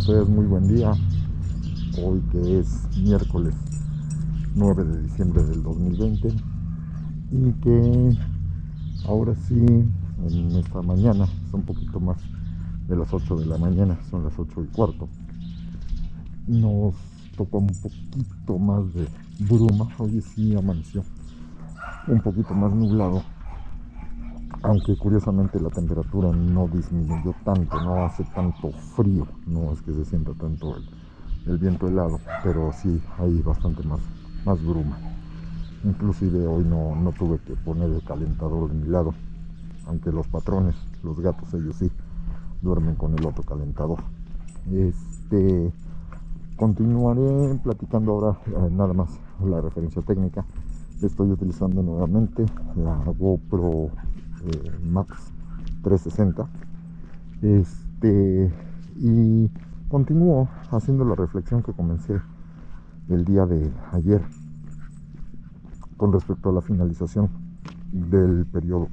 ustedes muy buen día. Hoy que es miércoles 9 de diciembre del 2020 y que ahora sí, en esta mañana, es un poquito más de las 8 de la mañana, son las 8:15, nos tocó un poquito más de bruma. Hoy sí amaneció un poquito más nublado, aunque curiosamente la temperatura no disminuyó tanto, no hace tanto frío, no es que se sienta tanto el viento helado, pero sí hay bastante más bruma. Inclusive hoy no tuve que poner el calentador de mi lado, aunque los patrones, los gatos, ellos sí duermen con el otro calentador. Continuaré platicando ahora, nada más la referencia técnica. Estoy utilizando nuevamente la GoPro Max 360 y continúo haciendo la reflexión que comencé el día de ayer con respecto a la finalización del periodo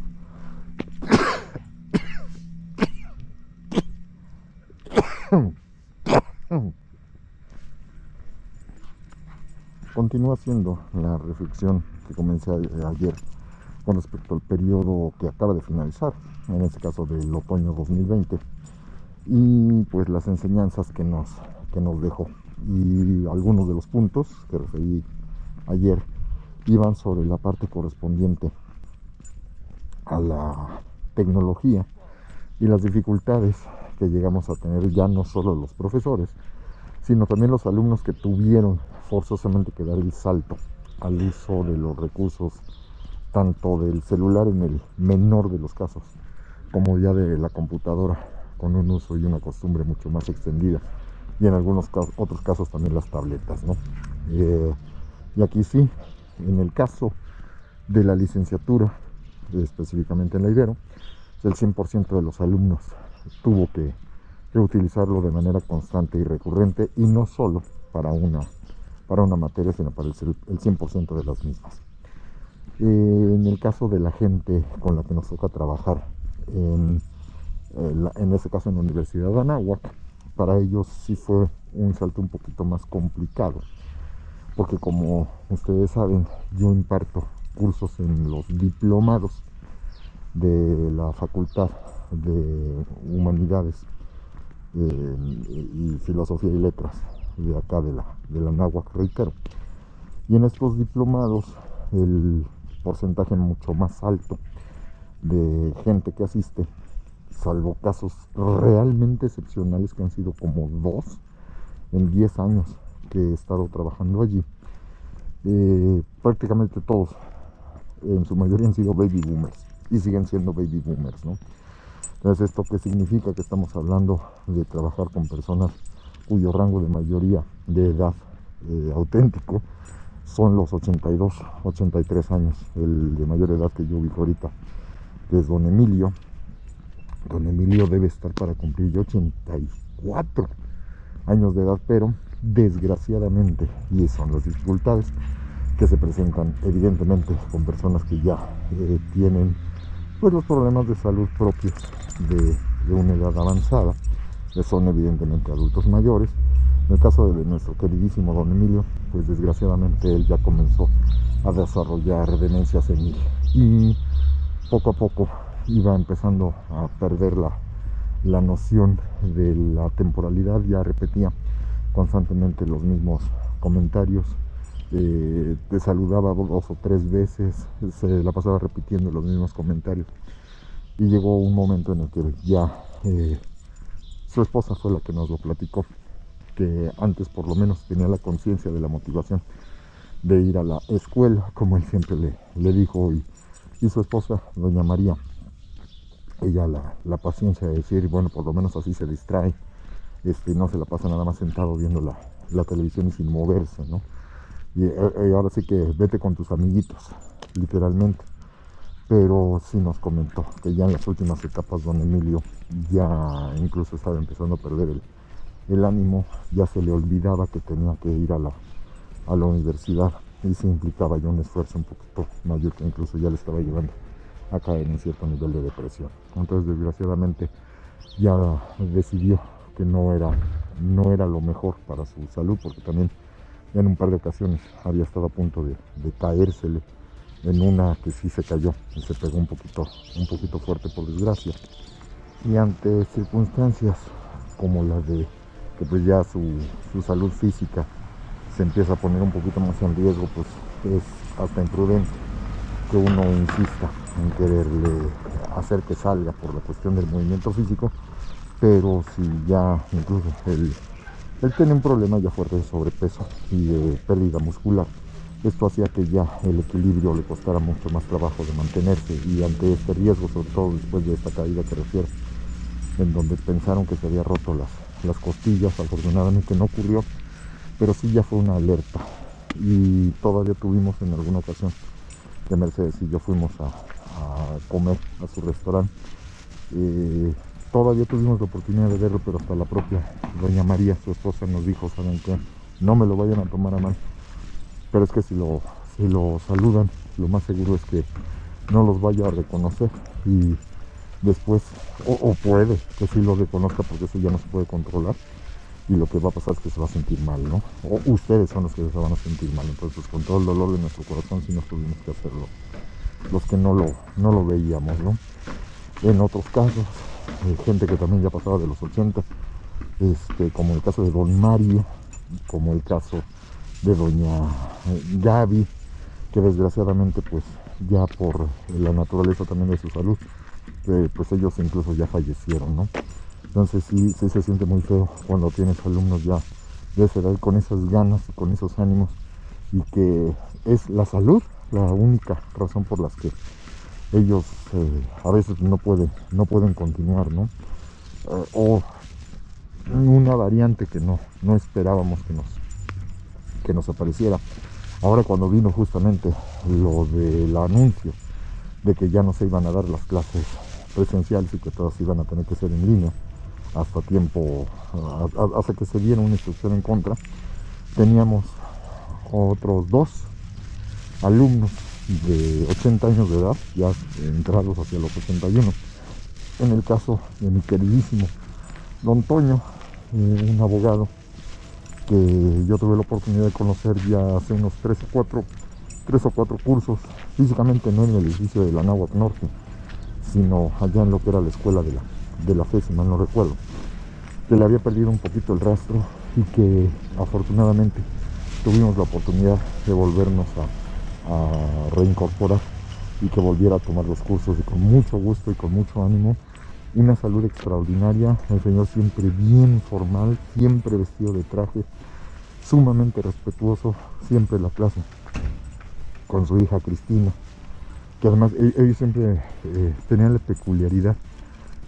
continúo haciendo la reflexión que comencé ayer con respecto al periodo que acaba de finalizar, en este caso del otoño 2020, y pues las enseñanzas que nos dejó. Y algunos de los puntos que referí ayer iban sobre la parte correspondiente a la tecnología y las dificultades que llegamos a tener, ya no solo los profesores, sino también los alumnos que tuvieron forzosamente que dar el salto al uso de los recursos, tanto del celular en el menor de los casos, como ya de la computadora, con un uso y una costumbre mucho más extendida, y en algunos otros casos también las tabletas, ¿no? Y aquí sí, en el caso de la licenciatura, específicamente en la Ibero, el 100% de los alumnos tuvo que utilizarlo de manera constante y recurrente, y no solo para una materia, sino para el 100% de las mismas. En el caso de la gente con la que nos toca trabajar, en este caso en la Universidad de Anáhuac, para ellos sí fue un salto un poquito más complicado, porque como ustedes saben, yo imparto cursos en los diplomados de la Facultad de Humanidades y Filosofía y Letras de acá de la Anáhuac, reitero. Y en estos diplomados el porcentaje mucho más alto de gente que asiste, salvo casos realmente excepcionales que han sido como 2 en 10 años que he estado trabajando allí, prácticamente todos, en su mayoría, han sido baby boomers y siguen siendo baby boomers, ¿no? Entonces, ¿esto qué significa? Que estamos hablando de trabajar con personas cuyo rango de mayoría de edad auténtico son los 82, 83 años. El de mayor edad que yo ubico ahorita, que es don Emilio. Don Emilio debe estar para cumplir 84 años de edad, pero desgraciadamente, y son las dificultades que se presentan evidentemente con personas que ya tienen pues los problemas de salud propios de una edad avanzada, que son evidentemente adultos mayores. En el caso de nuestro queridísimo don Emilio, pues desgraciadamente él ya comenzó a desarrollar demencia senil y poco a poco iba empezando a perder la noción de la temporalidad. Ya repetía constantemente los mismos comentarios, te saludaba 2 o 3 veces, se la pasaba repitiendo los mismos comentarios, y llegó un momento en el que ya su esposa fue la que nos lo platicó, que antes por lo menos tenía la conciencia de la motivación de ir a la escuela, como él siempre le dijo, y su esposa, doña María, ella la paciencia de decir, bueno, por lo menos así se distrae, no se la pasa nada más sentado viendo la televisión y sin moverse, ¿no? Y ahora sí que vete con tus amiguitos, literalmente. Pero sí nos comentó que ya en las últimas etapas don Emilio ya incluso estaba empezando a perder el ánimo, ya se le olvidaba que tenía que ir a la universidad, y se implicaba ya un esfuerzo un poquito mayor que incluso ya le estaba llevando a caer en cierto nivel de depresión. Entonces desgraciadamente ya decidió que no era no era lo mejor para su salud, porque también ya en un par de ocasiones había estado a punto de caérsele. En una que sí se cayó y se pegó un poquito fuerte, por desgracia. Y ante circunstancias como las de que pues ya su salud física se empieza a poner un poquito más en riesgo, pues es hasta imprudente que uno insista en quererle hacer que salga por la cuestión del movimiento físico, pero si ya incluso él tiene un problema ya fuerte de sobrepeso y de pérdida muscular, esto hacía que ya el equilibrio le costara mucho más trabajo de mantenerse, y ante este riesgo, sobre todo después de esta caída que refiero, en donde pensaron que se había roto las costillas, afortunadamente no ocurrió, pero sí ya fue una alerta. Y todavía tuvimos en alguna ocasión que Mercedes y yo fuimos a comer a su restaurante, todavía tuvimos la oportunidad de verlo, pero hasta la propia doña María, su esposa, nos dijo: ¿saben qué? No me lo vayan a tomar a mal, pero es que si lo saludan, lo más seguro es que no los vaya a reconocer, y después, o puede que sí lo reconozca, porque eso ya no se puede controlar, y lo que va a pasar es que se va a sentir mal, ¿no? O ustedes son los que se van a sentir mal. Entonces, pues, con todo el dolor de nuestro corazón, sí nos tuvimos que hacerlo, los que no lo veíamos, ¿no? En otros casos, gente que también ya pasaba de los 80, como el caso de don Mario, como el caso de doña Gaby, que desgraciadamente pues ya por la naturaleza también de su salud, pues ellos incluso ya fallecieron, ¿no? Entonces sí se siente muy feo cuando tienes alumnos ya de esa edad con esas ganas y con esos ánimos, y que es la salud la única razón por las que ellos a veces no pueden continuar, ¿no? O una variante que no esperábamos que nos apareciera. Ahora, cuando vino justamente lo del anuncio de que ya no se iban a dar las clases presenciales y que todas iban a tener que ser en línea hasta que se diera una instrucción en contra, teníamos otros 2 alumnos de 80 años de edad, ya entrados hacia los 81. En el caso de mi queridísimo don Toño, un abogado que yo tuve la oportunidad de conocer ya hace unos 3 o 4 cursos, físicamente no en el edificio de la Náhuatl Norte, sino allá en lo que era la escuela de la fe, si mal no recuerdo, que le había perdido un poquito el rastro, y que afortunadamente tuvimos la oportunidad de volvernos a reincorporar, y que volviera a tomar los cursos, y con mucho gusto y con mucho ánimo. Una salud extraordinaria, el señor siempre bien formal, siempre vestido de traje, sumamente respetuoso, siempre en la clase, con su hija Cristina, que además ellos siempre tenían la peculiaridad,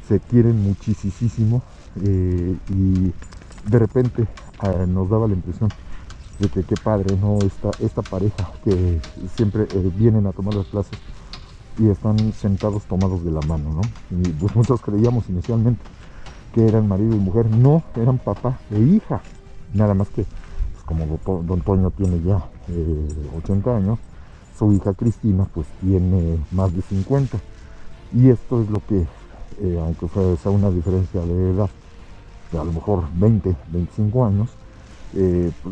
se quieren muchísimo, y de repente nos daba la impresión de que qué padre, ¿no? Esta pareja que siempre vienen a tomar las clases y están sentados tomados de la mano, ¿no? Y pues muchos creíamos inicialmente que eran marido y mujer. No, eran papá e hija. Nada más que, pues, como don Toño tiene ya 80 años, su hija Cristina pues tiene más de 50. Y esto es lo que, aunque sea una diferencia de edad de a lo mejor 20, 25 años,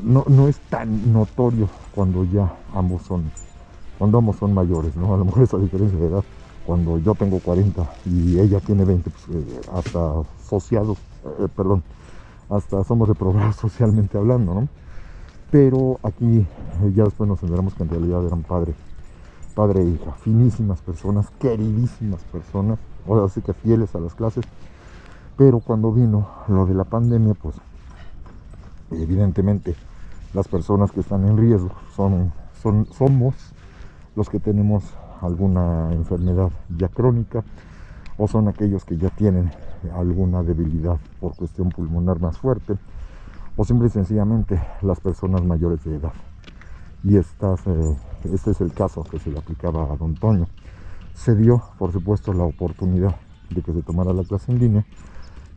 no es tan notorio cuando ambos son mayores, ¿no? A lo mejor esa diferencia de edad, cuando yo tengo 40 y ella tiene 20, pues, hasta hasta somos reprobados socialmente hablando, ¿no? Pero aquí ya después nos enteramos que en realidad eran padre e hija, finísimas personas, queridísimas personas, ahora sí que fieles a las clases. Pero cuando vino lo de la pandemia, pues evidentemente las personas que están en riesgo somos los que tenemos alguna enfermedad ya crónica, o son aquellos que ya tienen alguna debilidad por cuestión pulmonar más fuerte, o simple y sencillamente las personas mayores de edad. Y este es el caso que se le aplicaba a don Toño. Se dio, por supuesto, la oportunidad de que se tomara la clase en línea,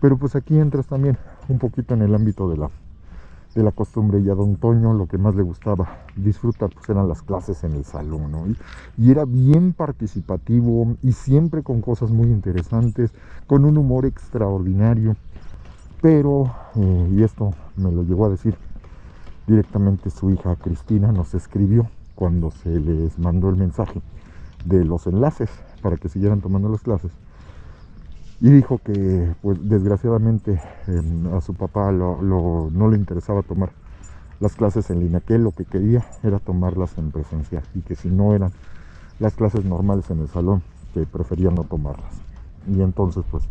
pero pues aquí entras también un poquito en el ámbito de la costumbre, y a don Toño lo que más le gustaba disfrutar pues eran las clases en el salón, ¿no? Y era bien participativo, y siempre con cosas muy interesantes, con un humor extraordinario, Pero, y esto me lo llegó a decir directamente su hija Cristina, nos escribió cuando se les mandó el mensaje de los enlaces para que siguieran tomando las clases, y dijo que pues desgraciadamente a su papá no le interesaba tomar las clases en línea, que él lo que quería era tomarlas en presencial, y que si no eran las clases normales en el salón, que prefería no tomarlas. Y entonces pues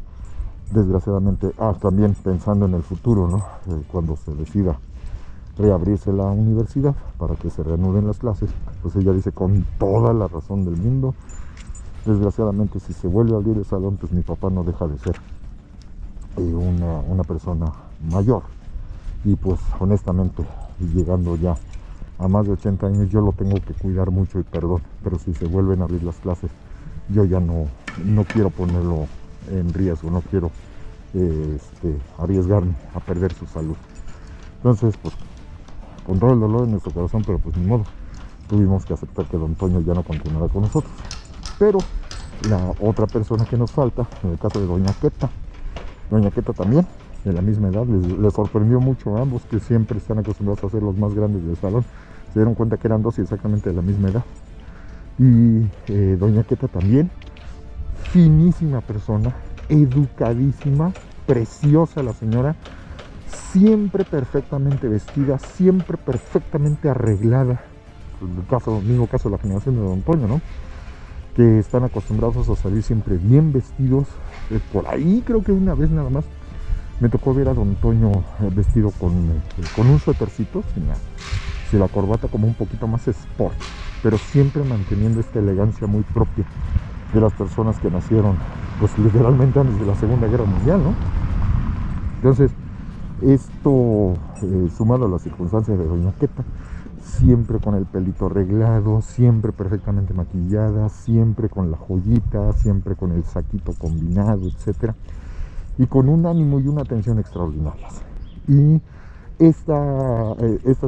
desgraciadamente, también pensando en el futuro, ¿no? Cuando se decida reabrirse la universidad para que se reanuden las clases, pues ella dice con toda la razón del mundo, desgraciadamente si se vuelve a abrir el salón, pues mi papá no deja de ser una persona mayor, y pues honestamente llegando ya a más de 80 años yo lo tengo que cuidar mucho, y perdón, pero si se vuelven a abrir las clases, yo ya no quiero ponerlo en riesgo, no quiero arriesgarme a perder su salud. Entonces pues con todo el dolor en nuestro corazón, pero pues ni modo, tuvimos que aceptar que don Toño ya no continuará con nosotros. Pero la otra persona que nos falta, en el caso de doña Queta también, de la misma edad, les sorprendió mucho a ambos, que siempre están acostumbrados a ser los más grandes del salón. Se dieron cuenta que eran dos y exactamente de la misma edad. Y doña Queta también, finísima persona, educadísima, preciosa la señora, siempre perfectamente vestida, siempre perfectamente arreglada. En el mismo caso de la generación de don Toño, ¿no? Que están acostumbrados a salir siempre bien vestidos. Por ahí creo que una vez nada más me tocó ver a don Toño vestido con un suétercito, sin la corbata, como un poquito más sport, pero siempre manteniendo esta elegancia muy propia de las personas que nacieron pues literalmente antes de la Segunda Guerra Mundial, ¿no? Entonces esto, sumado a las circunstancias de doña Queta, siempre con el pelito arreglado, siempre perfectamente maquillada, siempre con la joyita, siempre con el saquito combinado, etcétera, y con un ánimo y una atención extraordinarias. Y esta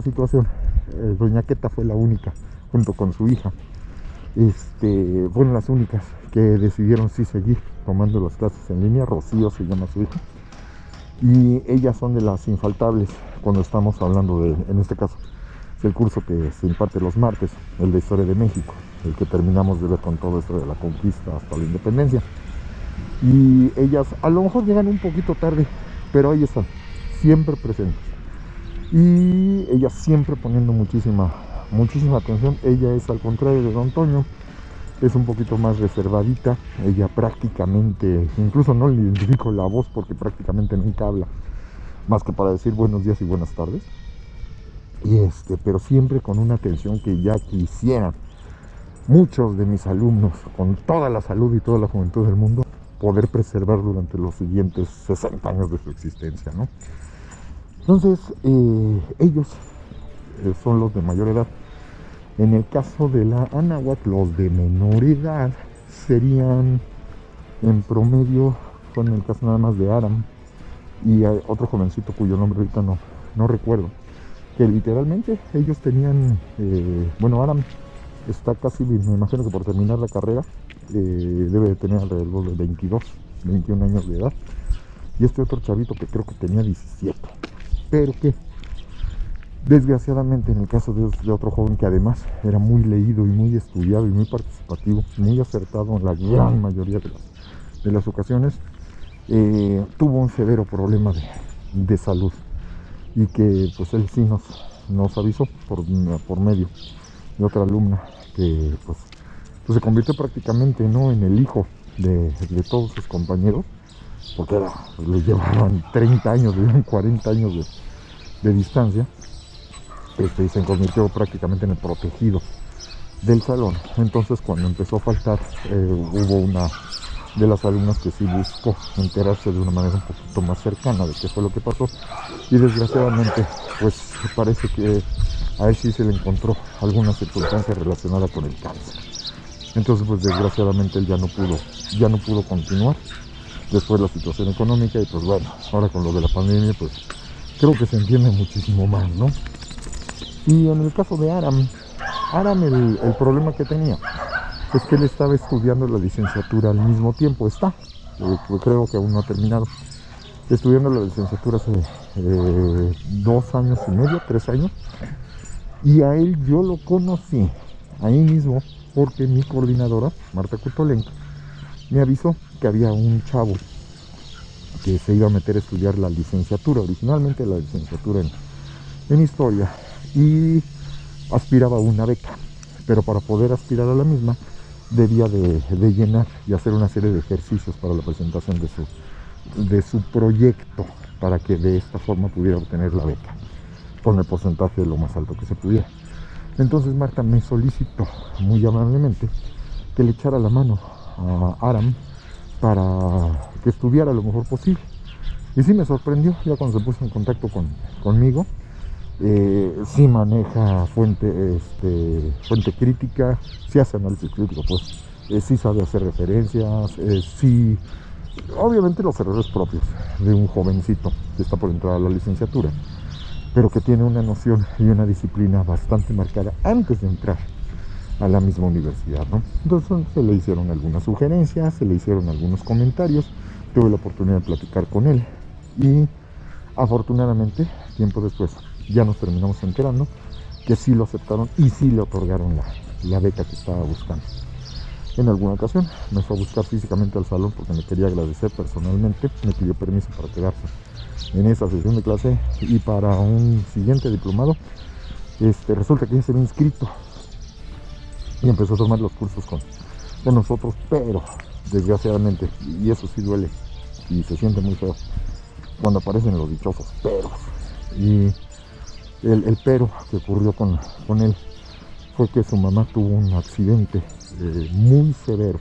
situación, doña Queta fue la única, junto con su hija, fueron las únicas que decidieron sí seguir tomando las clases en línea. Rocío se llama su hija, y ellas son de las infaltables cuando estamos hablando de, en este caso, es el curso que se imparte los martes, el de Historia de México, el que terminamos de ver con todo esto de la conquista hasta la independencia. Y ellas a lo mejor llegan un poquito tarde, pero ahí están, siempre presentes, y ellas siempre poniendo muchísima atención. Ella es, al contrario de don Toño, es un poquito más reservadita. Ella prácticamente, incluso no le identifico la voz porque prácticamente nunca habla, más que para decir buenos días y buenas tardes. Y pero siempre con una atención que ya quisieran muchos de mis alumnos, con toda la salud y toda la juventud del mundo, poder preservar durante los siguientes 60 años de su existencia, ¿no? Entonces, ellos son los de mayor edad. En el caso de la Anáhuac, los de menor edad serían en promedio, en el caso nada más de Aram y otro jovencito cuyo nombre ahorita no recuerdo, que literalmente ellos tenían, bueno, Aram está casi, me imagino que por terminar la carrera, debe de tener alrededor de 22, 21 años de edad, y este otro chavito que creo que tenía 17, pero que desgraciadamente en el caso de otro joven que además era muy leído y muy estudiado y muy participativo, muy acertado en la gran mayoría de las ocasiones, tuvo un severo problema de salud, y que pues él sí nos avisó por medio de otra alumna, que pues se convirtió prácticamente, ¿no?, en el hijo de todos sus compañeros, porque le llevaban 30 años, le llevaban 40 años de distancia, y se convirtió prácticamente en el protegido del salón. Entonces cuando empezó a faltar, hubo una de las alumnas que sí buscó enterarse de una manera un poquito más cercana de qué fue lo que pasó, y desgraciadamente pues parece que a él sí se le encontró alguna circunstancia relacionada con el cáncer. Entonces pues desgraciadamente él ya no pudo continuar. Después la situación económica, y pues bueno, ahora con lo de la pandemia pues creo que se entiende muchísimo más, ¿no? Y en el caso de Aram el problema que tenía es que él estaba estudiando la licenciatura al mismo tiempo. Creo que aún no ha terminado, estudiando la licenciatura hace 2 años y medio, 3 años. Y a él yo lo conocí ahí mismo porque mi coordinadora, Marta Cutolenco, me avisó que había un chavo que se iba a meter a estudiar la licenciatura, originalmente la licenciatura en historia, y aspiraba a una beca, pero para poder aspirar a la misma debía de llenar y hacer una serie de ejercicios para la presentación de su proyecto, para que de esta forma pudiera obtener la beca con el porcentaje de lo más alto que se pudiera. Entonces Marta me solicitó muy amablemente que le echara la mano a Aram para que estudiara lo mejor posible. Y sí me sorprendió ya cuando se puso en contacto conmigo. Sí maneja fuente crítica, sí hace análisis crítico, pues sí sabe hacer referencias, sí, obviamente los errores propios de un jovencito que está por entrar a la licenciatura, pero que tiene una noción y una disciplina bastante marcada antes de entrar a la misma universidad, ¿no? Entonces se le hicieron algunas sugerencias, se le hicieron algunos comentarios, tuve la oportunidad de platicar con él y afortunadamente tiempo después ya nos terminamos enterando que sí lo aceptaron y sí le otorgaron la beca que estaba buscando. En alguna ocasión me fue a buscar físicamente al salón porque me quería agradecer personalmente, me pidió permiso para quedarse en esa sesión de clase, y para un siguiente diplomado resulta que ya se había inscrito y empezó a tomar los cursos con nosotros, pero desgraciadamente, y eso sí duele y se siente muy feo cuando aparecen los dichosos peros, y el pero que ocurrió con él fue que su mamá tuvo un accidente muy severo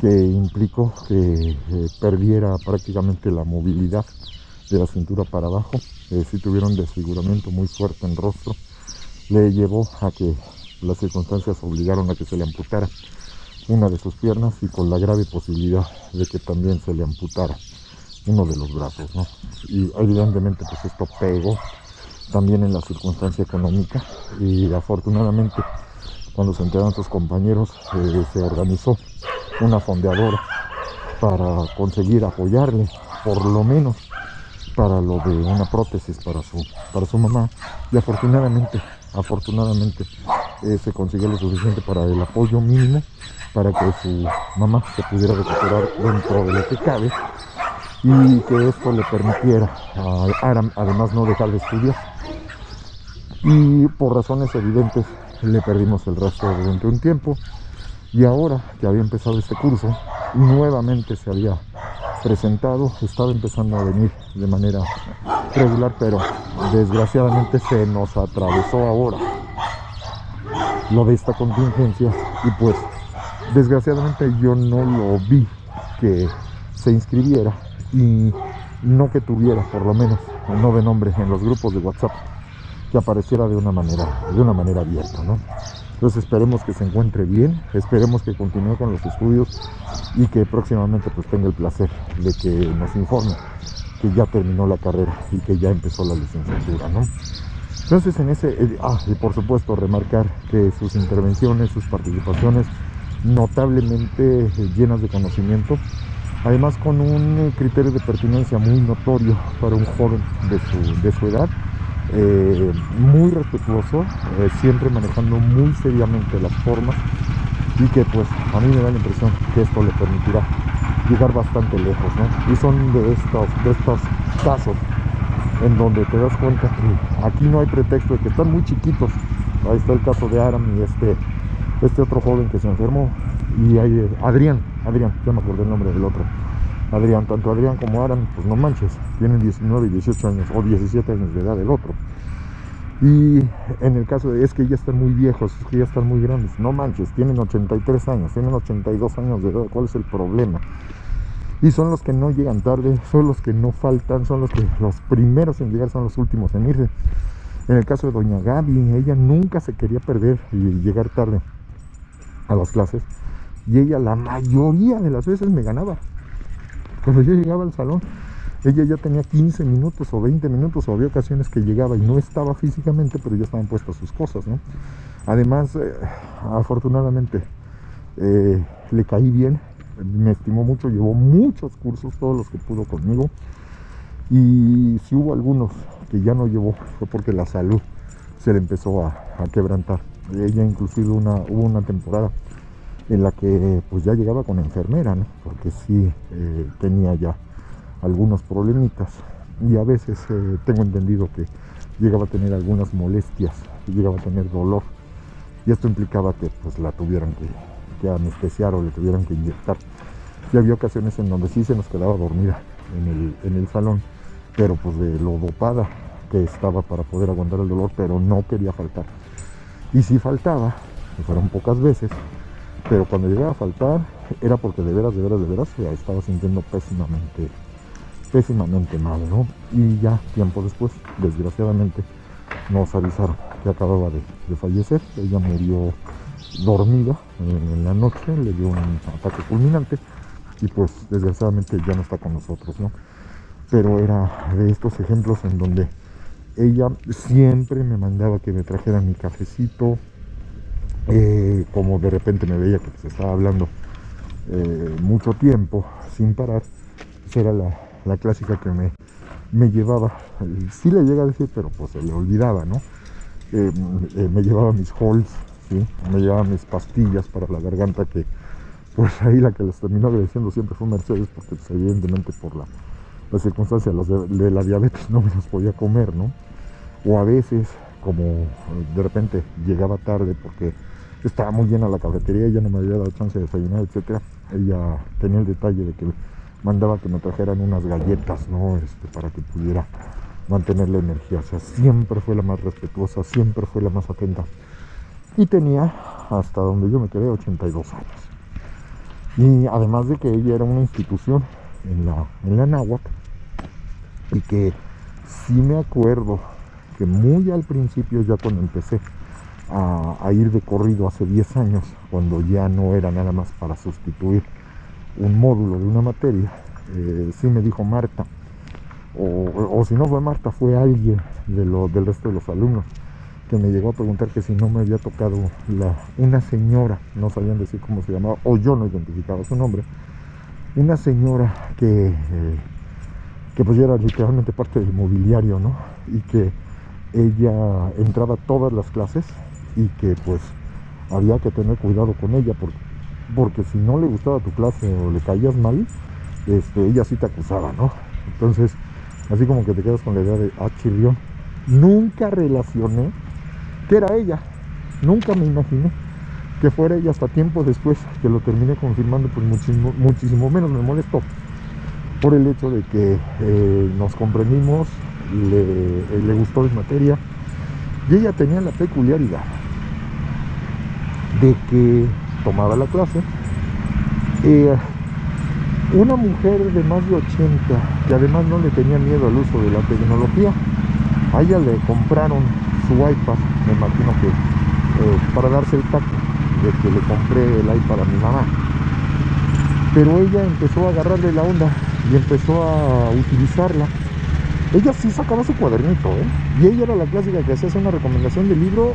que implicó que perdiera prácticamente la movilidad de la cintura para abajo. Sí tuvieron un desfiguramiento muy fuerte en rostro, le llevó a que las circunstancias obligaron a que se le amputara una de sus piernas, y con la grave posibilidad de que también se le amputara uno de los brazos, ¿no? Y evidentemente pues esto pegó también en la circunstancia económica, y afortunadamente cuando se enteraron sus compañeros se organizó una fondeadora para conseguir apoyarle por lo menos para lo de una prótesis para su mamá, y afortunadamente se consiguió lo suficiente para el apoyo mínimo para que su mamá se pudiera recuperar dentro de lo que cabe, y que esto le permitiera a Aram además no dejar de estudiar. Y por razones evidentes le perdimos el rastro durante un tiempo, y ahora que había empezado este curso nuevamente se había presentado, estaba empezando a venir de manera regular, pero desgraciadamente se nos atravesó ahora lo de esta contingencia, y pues desgraciadamente yo no lo vi que se inscribiera, y no que tuviera por lo menos no de nombre en los grupos de WhatsApp, que apareciera de una manera abierta, ¿no? Entonces esperemos que se encuentre bien, esperemos que continúe con los estudios y que próximamente pues tenga el placer de que nos informe que ya terminó la carrera y que ya empezó la licenciatura, ¿no? Entonces en ese, y por supuesto remarcar que sus intervenciones, sus participaciones notablemente llenas de conocimiento, además con un criterio de pertinencia muy notorio para un joven de su edad, muy respetuoso, siempre manejando muy seriamente las formas, y que pues a mí me da la impresión que esto le permitirá llegar bastante lejos, ¿no? Y son de estos casos en donde te das cuenta que aquí no hay pretexto de que están muy chiquitos. Ahí está el caso de Aram y este otro joven que se enfermó, y hay Adrián, ya me acordé el nombre del otro, Adrián. Tanto Adrián como Aram, pues no manches, tienen 19 y 18 años o 17 años de edad el otro. Y en el caso de es que ya están muy viejos, es que ya están muy grandes, no manches, tienen 83 años, tienen 82 años de edad. ¿Cuál es el problema? Y son los que no llegan tarde, son los que no faltan, son los que los primeros en llegar son los últimos en irse. En el caso de doña Gaby, ella nunca se quería perder y llegar tarde a las clases, y ella la mayoría de las veces me ganaba. Cuando yo llegaba al salón, ella ya tenía 15 minutos o 20 minutos, o había ocasiones que llegaba y no estaba físicamente, pero ya estaban puestas sus cosas, ¿no? Además, afortunadamente, le caí bien, me estimó mucho, llevó muchos cursos, todos los que pudo conmigo, Y si hubo algunos que ya no llevó, fue porque la salud se le empezó a quebrantar. Ella inclusive hubo una temporada en la que pues ya llegaba con enfermera, ¿no? Porque sí tenía ya algunos problemitas, y a veces tengo entendido que llegaba a tener algunas molestias, llegaba a tener dolor, y esto implicaba que pues la tuvieran que anestesiar o le tuvieran que inyectar. Y había ocasiones en donde sí se nos quedaba dormida en el salón, pero pues de lo dopada que estaba para poder aguantar el dolor, pero no quería faltar. Y si faltaba, que fueron pocas veces, pero cuando llegaba a faltar era porque de veras se estaba sintiendo pésimamente mal, ¿no? Y ya tiempo después, desgraciadamente, nos avisaron que acababa de fallecer. Ella murió dormida en la noche, le dio un ataque fulminante y pues desgraciadamente ya no está con nosotros, ¿no? Pero era de estos ejemplos en donde ella siempre me mandaba que me trajera mi cafecito, como de repente me veía que pues estaba hablando mucho tiempo sin parar, pues era la clásica que me llevaba, sí le llega a decir, pero pues se le olvidaba, ¿no? Me llevaba mis Halls, ¿sí? Me llevaba mis pastillas para la garganta, que pues ahí la que les terminó agradeciendo siempre fue Mercedes, porque pues, evidentemente por la circunstancia de la diabetes no me las podía comer, ¿no? O a veces, como de repente llegaba tarde porque estaba muy llena la cafetería y ya no me había dado chance de desayunar, etcétera, ella tenía el detalle de que mandaba que me trajeran unas galletas, ¿no? Para que pudiera mantener la energía. O sea, siempre fue la más respetuosa, siempre fue la más atenta. Y tenía, hasta donde yo me quedé, 82 años. Y además de que ella era una institución en la náhuatl, y que sí me acuerdo que muy al principio, ya cuando empecé a ir de corrido hace 10 años, cuando ya no era nada más para sustituir un módulo de una materia, sí me dijo Marta, o si no fue Marta, fue alguien del resto de los alumnos, que me llegó a preguntar que si no me había tocado una señora, no sabían decir cómo se llamaba, o yo no identificaba su nombre, una señora que pues ya era literalmente parte del mobiliario, ¿no? Y que ella entraba a todas las clases y que pues había que tener cuidado con ella, porque si no le gustaba tu clase o le caías mal, ella sí te acusaba, ¿no? Entonces, así como que te quedas con la idea de, chirrión. Nunca relacioné que era ella, nunca me imaginé que fuera ella, hasta tiempo después que lo terminé confirmando, pues muchísimo menos me molestó, por el hecho de que nos comprendimos, le gustó mi materia, y ella tenía la peculiaridad de que tomaba la clase, una mujer de más de 80, que además no le tenía miedo al uso de la tecnología. A ella le compraron su iPad, me imagino que para darse el tacto de que le compré el iPad a mi mamá, pero ella empezó a agarrarle la onda y empezó a utilizarla. Ella sí sacaba su cuadernito, y ella era la clásica que hacía una recomendación de libro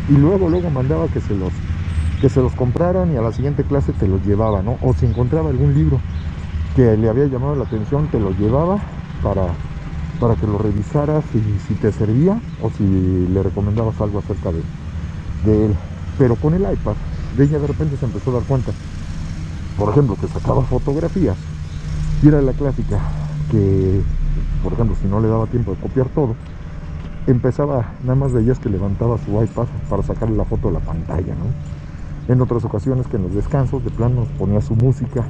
y luego mandaba que se los compraran, y a la siguiente clase te los llevaba, ¿no? O si encontraba algún libro que le había llamado la atención, te lo llevaba para que lo revisaras, y si te servía o si le recomendabas algo acerca de él. Pero con el iPad, ella de repente se empezó a dar cuenta, por ejemplo, que sacaba fotografías, y era la clásica que, por ejemplo, si no le daba tiempo de copiar todo, empezaba, nada más veías que levantaba su iPad para sacarle la foto de la pantalla, ¿no? En otras ocasiones, que en los descansos de plano nos ponía su música,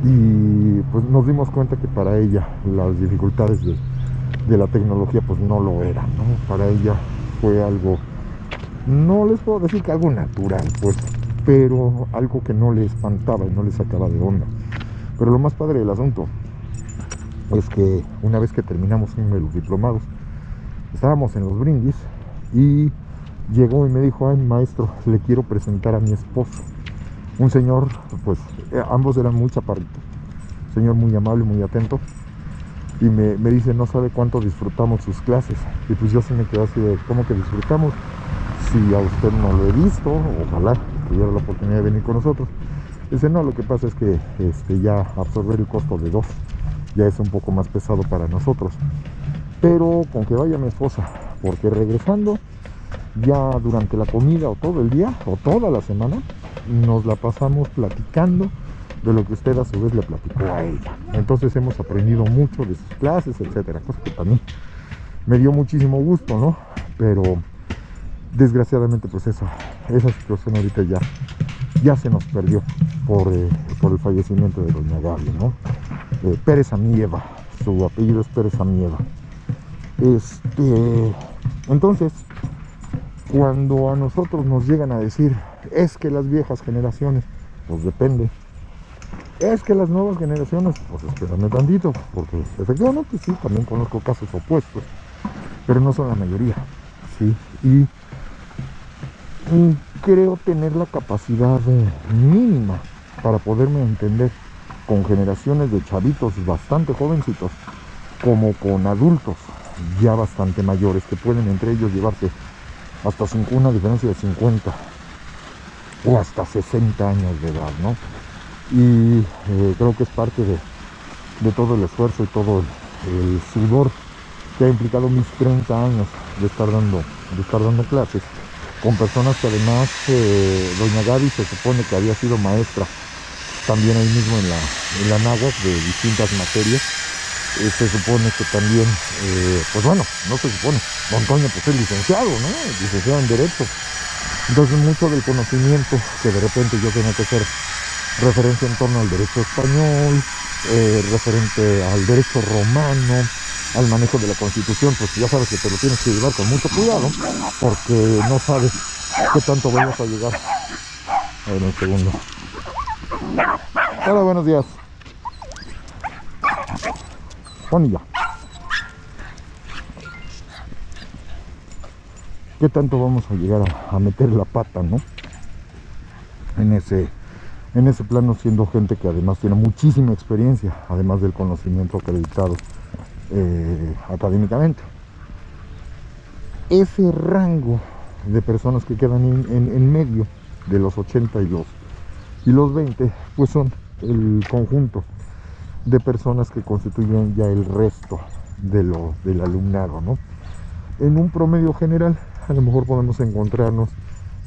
y pues nos dimos cuenta que para ella las dificultades de la tecnología pues no lo eran, ¿no? Para ella fue algo, no les puedo decir que algo natural, pues, pero algo que no le espantaba y no le sacaba de onda. Pero lo más padre del asunto es que una vez que terminamos uno de los diplomados, estábamos en los brindis y llegó y me dijo: ay, maestro, le quiero presentar a mi esposo. Un señor, pues ambos eran muy chaparritos, señor muy amable, muy atento, y me dice: no sabe cuánto disfrutamos sus clases. Y pues yo sí me quedé así de, ¿cómo que disfrutamos? Si a usted no lo he visto, ojalá tuviera la oportunidad de venir con nosotros. Dice: no, lo que pasa es que ya absorber el costo de dos ya es un poco más pesado para nosotros. Pero con que vaya mi esposa, porque regresando ya durante la comida o todo el día o toda la semana nos la pasamos platicando de lo que usted a su vez le platicó a ella. Entonces hemos aprendido mucho de sus clases, etcétera, cosa que también me dio muchísimo gusto, ¿no? Pero desgraciadamente pues esa situación ahorita ya se nos perdió por el fallecimiento de doña Gaby, ¿no? Pérez Amieva, su apellido es Pérez Amieva. Entonces, cuando a nosotros nos llegan a decir, es que las viejas generaciones, pues depende. Es que las nuevas generaciones, pues espérame tantito, porque efectivamente sí, también conozco casos opuestos, pero no son la mayoría, ¿sí? Y creo tener la capacidad mínima para poderme entender con generaciones de chavitos bastante jovencitos, como con adultos ya bastante mayores, que pueden entre ellos llevarse hasta una diferencia de 50 o hasta 60 años de edad, ¿no? Y creo que es parte de todo el esfuerzo y todo el sudor que ha implicado mis 30 años de estar dando clases con personas que además doña Gaby se supone que había sido maestra también ahí mismo en la náhuatl de distintas materias. Se supone que también, pues bueno, no se supone, don Toño pues es licenciado, ¿no? Licenciado en Derecho. Entonces mucho del conocimiento que de repente yo tenía que hacer referencia en torno al derecho español, referente al derecho romano, al manejo de la Constitución, pues ya sabes que te lo tienes que llevar con mucho cuidado, porque no sabes qué tanto vayas a llegar. A ver, un segundo. Hola, buenos días. Bonilla. ¿Qué tanto vamos a llegar a meter la pata, no? En ese plano, siendo gente que además tiene muchísima experiencia, además del conocimiento acreditado académicamente. Ese rango de personas que quedan en medio de los 82 y los 20, pues son el conjunto de personas que constituyen ya el resto del alumnado, ¿no? En un promedio general, a lo mejor podemos encontrarnos,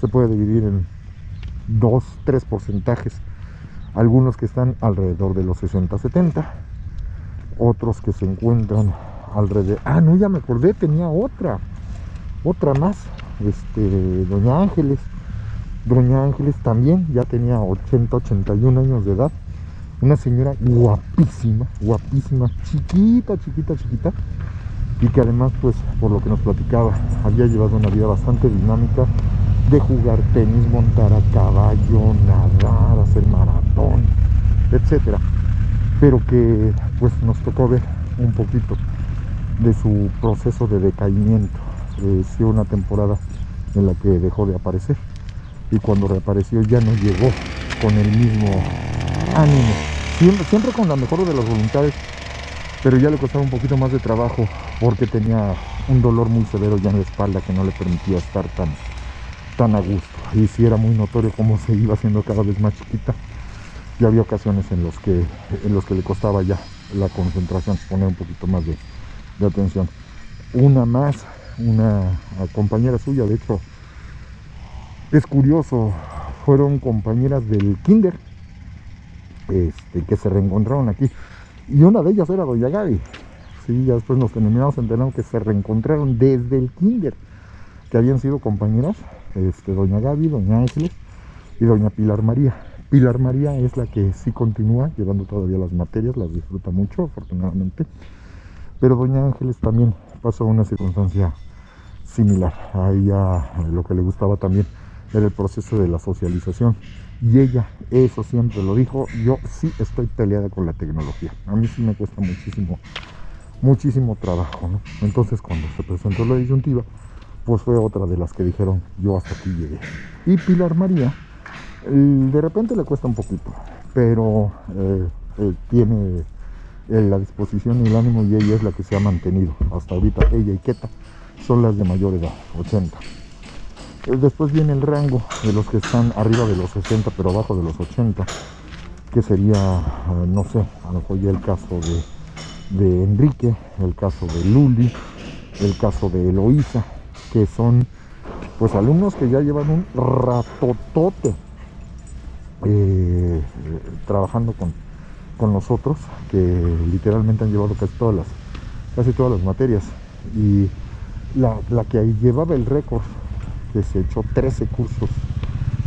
se puede dividir en 2-3 porcentajes, algunos que están alrededor de los 60-70, otros que se encuentran alrededor, no, ya me acordé, tenía otra más, doña Ángeles también ya tenía 80-81 años de edad, una señora guapísima, chiquita, y que además, pues, por lo que nos platicaba, había llevado una vida bastante dinámica de jugar tenis, montar a caballo, nadar, hacer maratón, etcétera, pero que pues nos tocó ver un poquito de su proceso de decaimiento. Sí, una temporada en la que dejó de aparecer, y cuando reapareció ya no llegó con el mismo ánimo, siempre con la mejor de las voluntades, pero ya le costaba un poquito más de trabajo porque tenía un dolor muy severo ya en la espalda que no le permitía estar tan a gusto, y sí era muy notorio cómo se iba haciendo cada vez más chiquita, y había ocasiones en los que le costaba ya la concentración, poner un poquito más de atención. Una compañera suya, de hecho es curioso, fueron compañeras del kinder que se reencontraron aquí, y una de ellas era doña Gaby. Sí, ya después nos terminamos enterando que se reencontraron desde el kinder, que habían sido compañeras, doña Gaby, doña Ángeles y doña Pilar María. Pilar María es la que sí continúa llevando todavía las materias, las disfruta mucho, afortunadamente, pero doña Ángeles también pasó una circunstancia similar. A ella lo que le gustaba también era el proceso de la socialización, y ella, eso siempre lo dijo: yo sí estoy peleada con la tecnología, a mí sí me cuesta muchísimo trabajo, ¿no? Entonces, cuando se presentó la disyuntiva, pues fue otra de las que dijeron: yo hasta aquí llegué. Y Pilar María, de repente le cuesta un poquito, pero tiene la disposición y el ánimo, y ella es la que se ha mantenido hasta ahorita. Ella y Queta son las de mayor edad, 80. Después viene el rango de los que están arriba de los 60 pero abajo de los 80, que sería, no sé, a lo mejor ya el caso de Enrique, el caso de Luli, el caso de Eloísa, que son pues alumnos que ya llevan un ratotote trabajando con nosotros, que literalmente han llevado casi todas las materias. Y la que ahí llevaba el récord, que se echó 13 cursos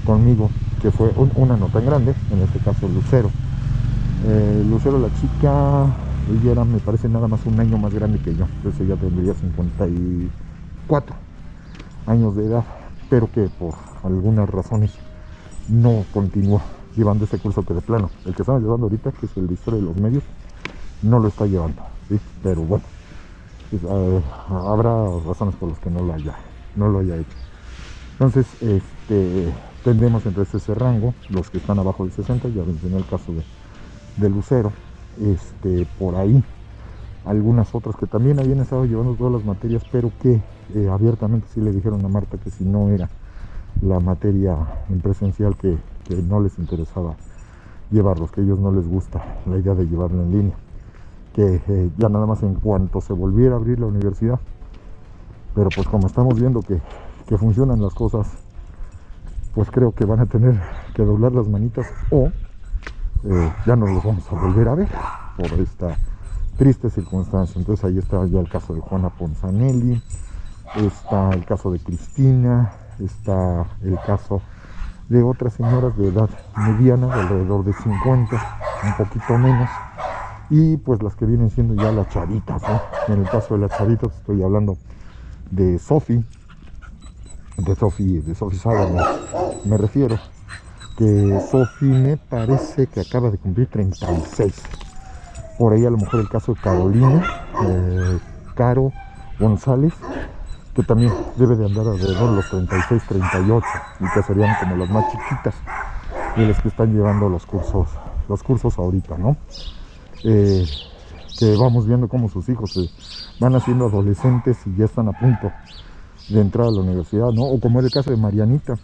conmigo, que fue una no tan grande, en este caso Lucero. Lucero, la chica, ella era, me parece, nada más un año más grande que yo, entonces ella tendría 54 años de edad, pero que por algunas razones no continuó llevando ese curso, que de plano, el que estamos llevando ahorita, que es el de historia de los medios, no lo está llevando, ¿sí? Pero bueno, pues, habrá razones por las que no lo haya hecho. Entonces, tendemos entre ese rango, los que están abajo del 60, ya mencioné el caso de Lucero, por ahí algunas otras que también habían estado llevando todas las materias, pero que abiertamente sí le dijeron a Marta que si no era la materia en presencial, que no les interesaba llevarlos, que a ellos no les gusta la idea de llevarla en línea, que ya nada más en cuanto se volviera a abrir la universidad. Pero pues como estamos viendo que funcionan las cosas, pues creo que van a tener que doblar las manitas, o ya no los vamos a volver a ver por esta triste circunstancia. Entonces ahí está ya el caso de Juana Ponzanelli, está el caso de Cristina, está el caso de otras señoras de edad mediana, de alrededor de 50, un poquito menos, y pues las que vienen siendo ya las chavitas, ¿no? En el caso de las chavitas estoy hablando de Sofi Saga, me refiero, que Sofi me parece que acaba de cumplir 36. Por ahí a lo mejor el caso de Carolina, Caro González, que también debe de andar alrededor de los 36, 38, y que serían como las más chiquitas de las que están llevando los cursos ahorita, ¿no? Que vamos viendo cómo sus hijos se van haciendo adolescentes y ya están a punto de entrar a la universidad, ¿no? O como es el caso de Marianita,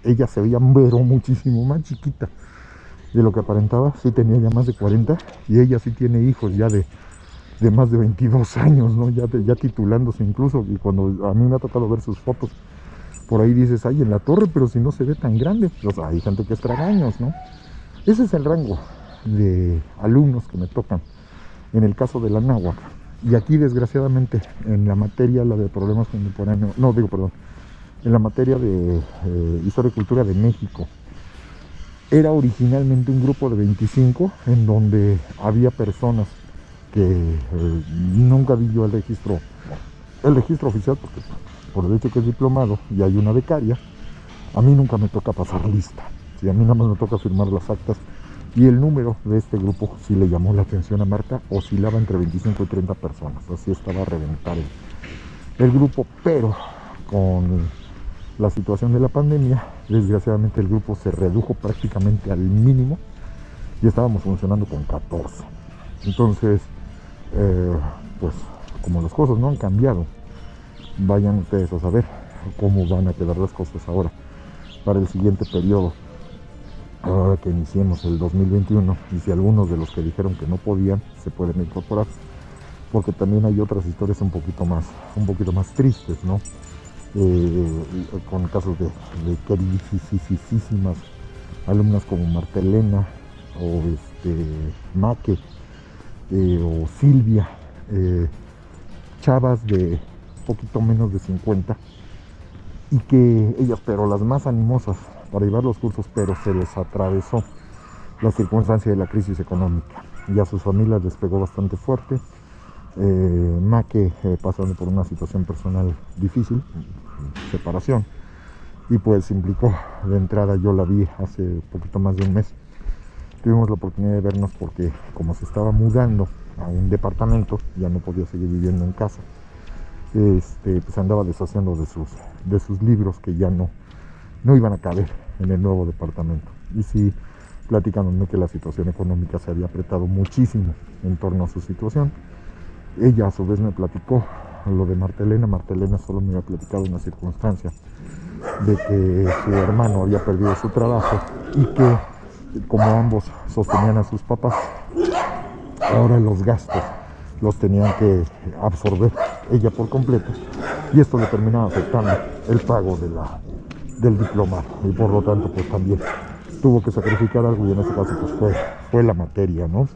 ella se veía muchísimo más chiquita de lo que aparentaba. Sí tenía ya más de 40, y ella sí tiene hijos ya de más de 22 años, ¿no? Ya titulándose incluso, y cuando a mí me ha tocado ver sus fotos, por ahí dices, ay, en la torre, pero si no se ve tan grande. Pues hay gente que es tragaños, ¿no? Ese es el rango de alumnos que me tocan en el caso de la náhuatl. Y aquí, desgraciadamente, en la materia, la de problemas contemporáneos, en la materia de Historia y Cultura de México, era originalmente un grupo de 25, en donde había personas que nunca vi yo el registro oficial, porque por el hecho que es diplomado y hay una becaria, a mí nunca me toca pasar lista. Sí, a mí nada más me toca firmar las actas, y el número de este grupo sí le llamó la atención a Marta, oscilaba entre 25 y 30 personas, así estaba a reventar el grupo. Pero con la situación de la pandemia, desgraciadamente el grupo se redujo prácticamente al mínimo, y estábamos funcionando con 14. Entonces, pues como las cosas no han cambiado, vayan ustedes a saber cómo van a quedar las cosas ahora para el siguiente periodo, ahora que iniciemos el 2021, y si algunos de los que dijeron que no podían se pueden incorporar, porque también hay otras historias un poquito más tristes, ¿no? Con casos de queridísimas alumnas como Marta Elena, o Maque, o Silvia, chavas de poquito menos de 50, y que ellas, pero las más animosas para llevar los cursos, pero se les atravesó la circunstancia de la crisis económica, y a sus familias les pegó bastante fuerte. Maque pasando por una situación personal difícil, separación, y pues implicó de entrada, yo la vi hace poquito más de un mes, tuvimos la oportunidad de vernos, porque como se estaba mudando a un departamento, ya no podía seguir viviendo en casa, pues andaba deshaciendo de sus libros, que ya no iban a caber en el nuevo departamento. Y sí, platicándome que la situación económica se había apretado muchísimo en torno a su situación. Ella a su vez me platicó lo de Marta Elena. Marta Elena solo me había platicado una circunstancia de que su hermano había perdido su trabajo, y que como ambos sostenían a sus papás, Ahora los gastos los tenían que absorber ella por completo, y esto le terminaba afectando el pago del diplomado, y por lo tanto pues también tuvo que sacrificar algo, y en este caso pues fue la materia, ¿no?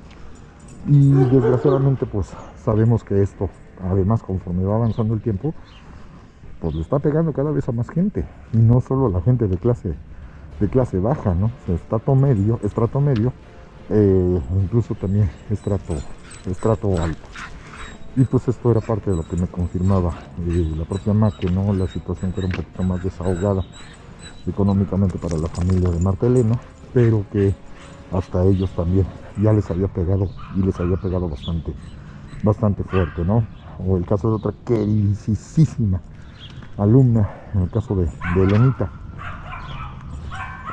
Y desgraciadamente pues sabemos que esto, además, conforme va avanzando el tiempo, pues le está pegando cada vez a más gente, y no solo a la gente de clase baja, ¿no? O sea, estrato medio, incluso también estrato alto. Y pues esto era parte de lo que me confirmaba la propia Maque, ¿no? La situación que era un poquito más desahogada económicamente para la familia de Marta Elena, pero que hasta ellos también ya les había pegado, y les había pegado bastante fuerte, ¿no? O el caso de otra queridísima alumna, en el caso de Elenita,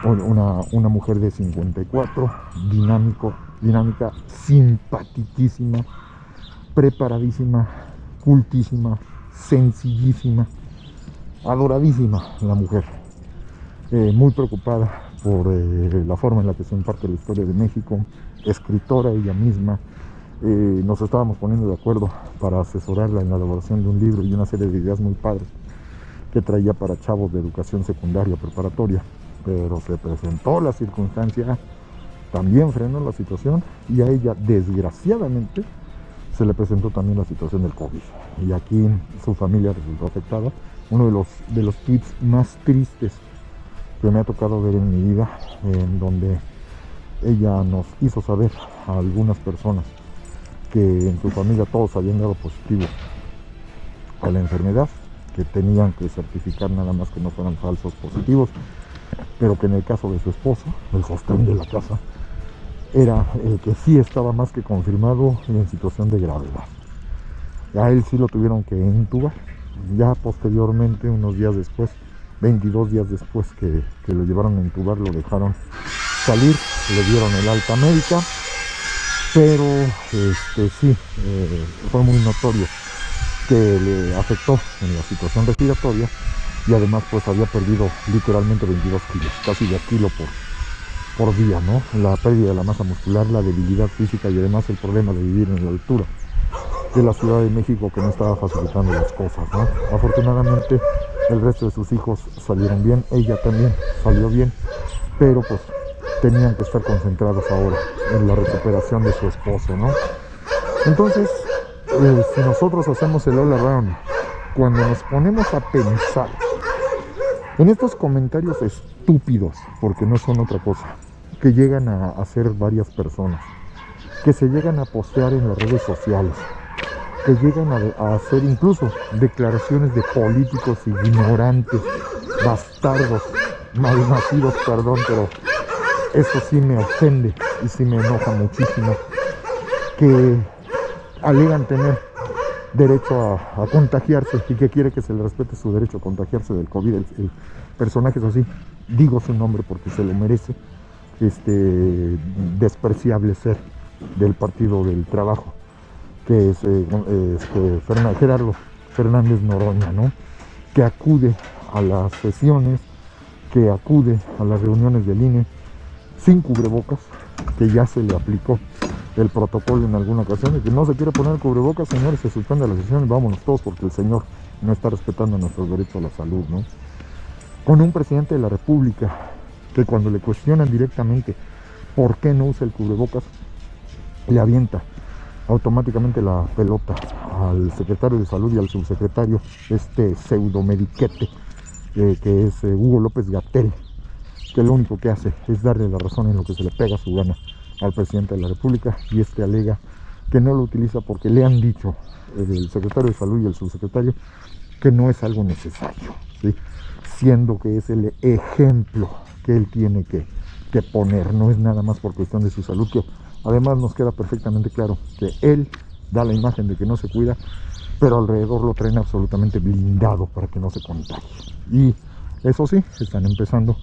una mujer de 54, dinámica, simpaticísima, preparadísima, cultísima, sencillísima, adoradísima la mujer, muy preocupada por la forma en la que se imparte la historia de México, escritora ella misma. Nos estábamos poniendo de acuerdo para asesorarla en la elaboración de un libro y una serie de ideas muy padres que traía para chavos de educación secundaria, preparatoria, pero se presentó la circunstancia, también frenó la situación, y a ella desgraciadamente se le presentó también la situación del COVID, y aquí su familia resultó afectada. Uno de los tweets más tristes que me ha tocado ver en mi vida, en donde ella nos hizo saber a algunas personas que en su familia todos habían dado positivo a la enfermedad, que tenían que certificar nada más que no fueran falsos positivos, pero que en el caso de su esposo, el sostén de la casa, era el que sí estaba más que confirmado y en situación de gravedad. A él sí lo tuvieron que intubar. Ya posteriormente, unos días después, 22 días después que lo llevaron a intubar, lo dejaron salir, le dieron el alta médica, pero sí, fue muy notorio que le afectó en la situación respiratoria, y además pues había perdido literalmente 22 kilos, casi de kilo por día, ¿no? La pérdida de la masa muscular, la debilidad física, y además el problema de vivir en la altura de la Ciudad de México, que no estaba facilitando las cosas, ¿no? Afortunadamente el resto de sus hijos salieron bien, ella también salió bien, pero pues tenían que estar concentrados ahora en la recuperación de su esposo, ¿no? Entonces, si nosotros hacemos el all around, cuando nos ponemos a pensar en estos comentarios estúpidos, porque no son otra cosa, que llegan a hacer varias personas, que se llegan a postear en las redes sociales, que llegan a hacer incluso declaraciones de políticos ignorantes, bastardos, malnacidos, perdón, pero eso sí me ofende y sí me enoja muchísimo, que alegan tener derecho a contagiarse, y que quiere que se le respete su derecho a contagiarse del COVID. El personaje es así, digo su nombre porque se lo merece, despreciable ser del Partido del Trabajo, que es Gerardo Fernández Noroña, ¿no? Que acude a las sesiones, que acude a las reuniones del INE sin cubrebocas, que ya se le aplicó el protocolo en alguna ocasión, y que no se quiere poner el cubrebocas, señores, se suspende la sesión y vámonos todos, porque el señor no está respetando nuestros derechos a la salud, ¿no? Con un presidente de la República que, cuando le cuestionan directamente por qué no usa el cubrebocas, le avienta automáticamente la pelota al secretario de Salud y al subsecretario, pseudomediquete, que es Hugo López-Gatell, que lo único que hace es darle la razón en lo que se le pega a su gana al presidente de la República, y alega que no lo utiliza porque le han dicho el secretario de Salud y el subsecretario que no es algo necesario, ¿sí? Siendo que es el ejemplo que él tiene que poner, no es nada más por cuestión de su salud, que además nos queda perfectamente claro que él da la imagen de que no se cuida, pero alrededor lo traen absolutamente blindado para que no se contagie. Y eso sí, están empezando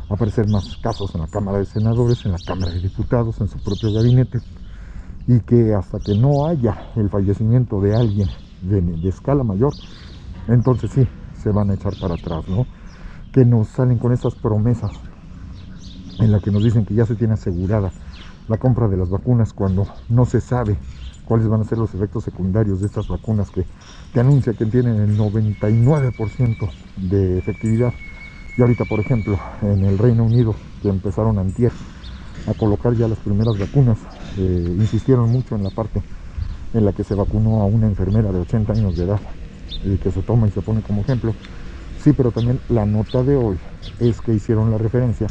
a aparecer más casos en la Cámara de Senadores, en la Cámara de Diputados, en su propio gabinete, y que hasta que no haya el fallecimiento de alguien de escala mayor, entonces sí, se van a echar para atrás, ¿no? Que nos salen con estas promesas en las que nos dicen que ya se tiene asegurada la compra de las vacunas cuando no se sabe cuáles van a ser los efectos secundarios de estas vacunas que te anuncia que tienen el 99% de efectividad. Y ahorita, por ejemplo, en el Reino Unido, que empezaron antier a colocar ya las primeras vacunas, insistieron mucho en la parte en la que se vacunó a una enfermera de 80 años de edad, que se toma y se pone como ejemplo. Sí, pero también la nota de hoy es que hicieron la referencia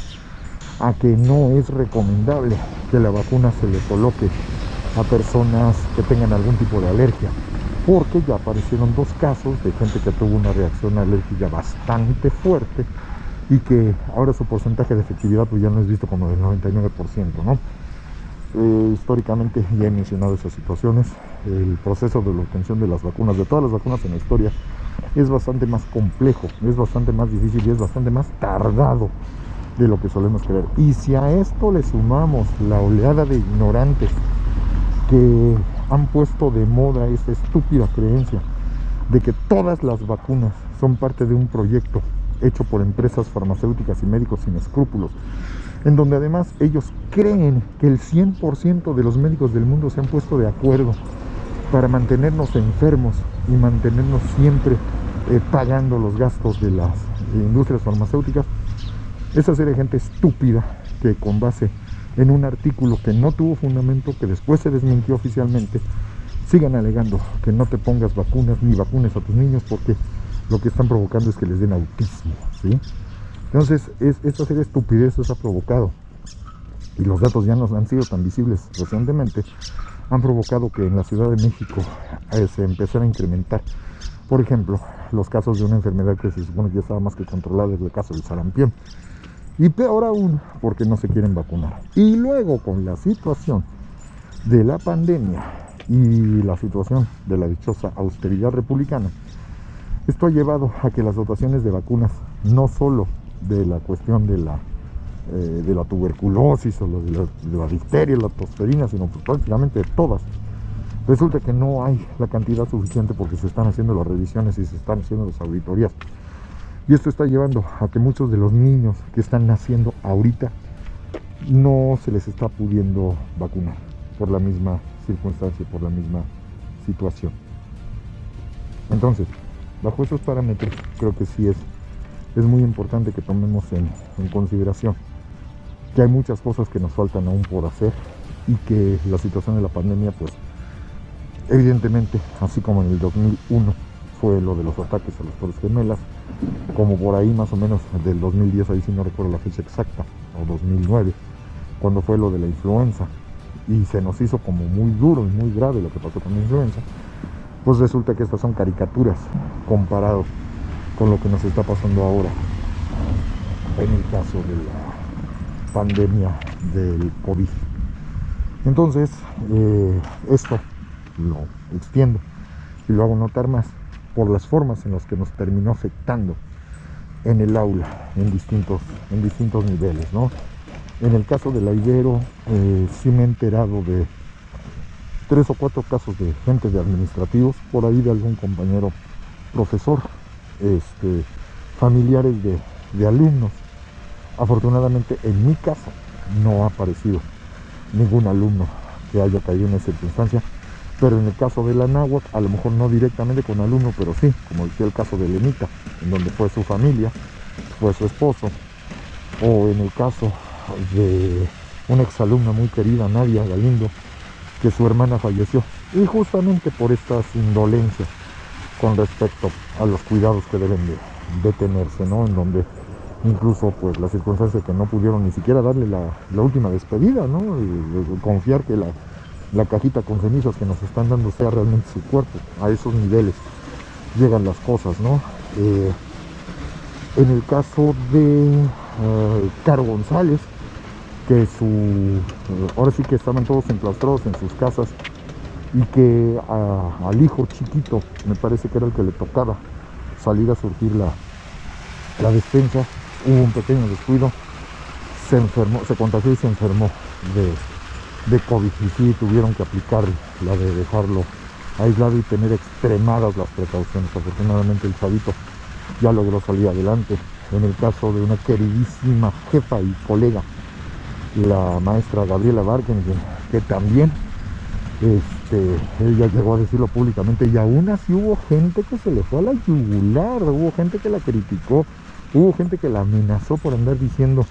a que no es recomendable que la vacuna se le coloque a personas que tengan algún tipo de alergia, porque ya aparecieron 2 casos de gente que tuvo una reacción alérgica bastante fuerte y que ahora su porcentaje de efectividad pues ya no es visto como del 99%, ¿no? Históricamente ya he mencionado esas situaciones. El proceso de la obtención de las vacunas, de todas las vacunas en la historia, es bastante más complejo, es bastante más difícil y es bastante más tardado de lo que solemos creer. Y si a esto le sumamos la oleada de ignorantes que han puesto de moda esa estúpida creencia de que todas las vacunas son parte de un proyecto hecho por empresas farmacéuticas y médicos sin escrúpulos, en donde además ellos creen que el 100% de los médicos del mundo se han puesto de acuerdo para mantenernos enfermos y mantenernos siempre pagando los gastos de las industrias farmacéuticas. Esa serie de gente estúpida que, con base en un artículo que no tuvo fundamento, que después se desmintió oficialmente, sigan alegando que no te pongas vacunas ni vacunes a tus niños, porque lo que están provocando es que les den autismo, ¿sí? Entonces, esta serie de estupideces ha provocado, y los datos ya nos han sido tan visibles recientemente, han provocado que en la Ciudad de México se empezara a incrementar, por ejemplo, los casos de una enfermedad que se supone que ya estaba más que controlada, es el caso del sarampión. Y peor aún, porque no se quieren vacunar. Y luego, con la situación de la pandemia y la situación de la dichosa austeridad republicana, esto ha llevado a que las dotaciones de vacunas, no solo de la cuestión de la tuberculosis o de la difteria, la tosferina, sino prácticamente de todas, resulta que no hay la cantidad suficiente porque se están haciendo las revisiones y se están haciendo las auditorías. Y esto está llevando a que muchos de los niños que están naciendo ahorita no se les está pudiendo vacunar por la misma circunstancia, por la misma situación. Entonces, bajo esos parámetros, creo que sí es muy importante que tomemos en consideración que hay muchas cosas que nos faltan aún por hacer y que la situación de la pandemia, pues, evidentemente, así como en el 2001 fue lo de los ataques a las Torres Gemelas, como por ahí más o menos del 2010, ahí sí no recuerdo la fecha exacta, o 2009, cuando fue lo de la influenza, y se nos hizo como muy duro y muy grave lo que pasó con la influenza, pues resulta que estas son caricaturas comparado con lo que nos está pasando ahora en el caso de la pandemia del COVID. Entonces, esto lo extiendo y lo hago notar más por las formas en las que nos terminó afectando en el aula, en distintos niveles, ¿no? En el caso de la Ibero, sí me he enterado de 3 o 4 casos de gente de administrativos, por ahí de algún compañero profesor, familiares de alumnos. Afortunadamente en mi casa no ha aparecido ningún alumno que haya caído en esa circunstancia, pero en el caso de la Náhuac, a lo mejor no directamente con alumno, pero sí, como decía el caso de Lenita, en donde fue su familia, fue su esposo, o en el caso de una exalumna muy querida, Nadia Galindo, que su hermana falleció, y justamente por estas indolencias con respecto a los cuidados que deben de tenerse, ¿no? En donde incluso pues las circunstancias que no pudieron ni siquiera darle la última despedida, ¿no? Y confiar que la cajita con cenizas que nos están dando sea realmente su cuerpo. A esos niveles llegan las cosas, ¿no? En el caso de Caro González, que ahora sí que estaban todos enclaustrados en sus casas, y que al hijo chiquito, me parece que era el que le tocaba salir a surtir la despensa, hubo un pequeño descuido, se enfermó, se contagió y se enfermó de COVID, y sí tuvieron que aplicar la de dejarlo aislado y tener extremadas las precauciones. Afortunadamente el chavito ya logró salir adelante. En el caso de una queridísima jefa y colega, la maestra Gabriela Barken, que también ella llegó a decirlo públicamente, y aún así hubo gente que se le fue a la yugular, hubo gente que la criticó, hubo gente que la amenazó por andar diciendo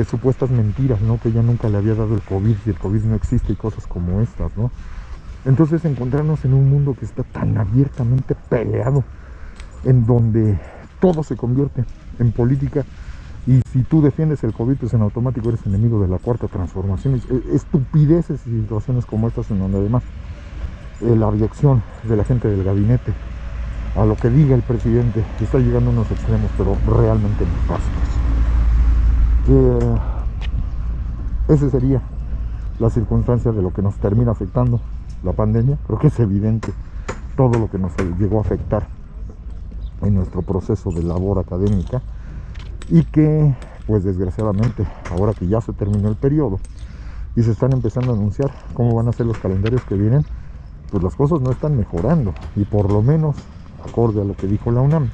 supuestas mentiras, ¿no? Que ella nunca le había dado el COVID, y el COVID no existe y cosas como estas, ¿no? Entonces encontrarnos en un mundo que está tan abiertamente peleado, en donde todo se convierte en política, y si tú defiendes el COVID, pues en automático eres enemigo de la cuarta transformación. Estupideces y situaciones como estas, en donde además la abyección de la gente del gabinete a lo que diga el presidente está llegando a unos extremos, pero realmente nefastos. Esa sería la circunstancia de lo que nos termina afectando la pandemia. Creo que es evidente todo lo que nos llegó a afectar en nuestro proceso de labor académica, y que pues desgraciadamente ahora que ya se terminó el periodo y se están empezando a anunciar cómo van a ser los calendarios que vienen, pues las cosas no están mejorando, y por lo menos acorde a lo que dijo la UNAM,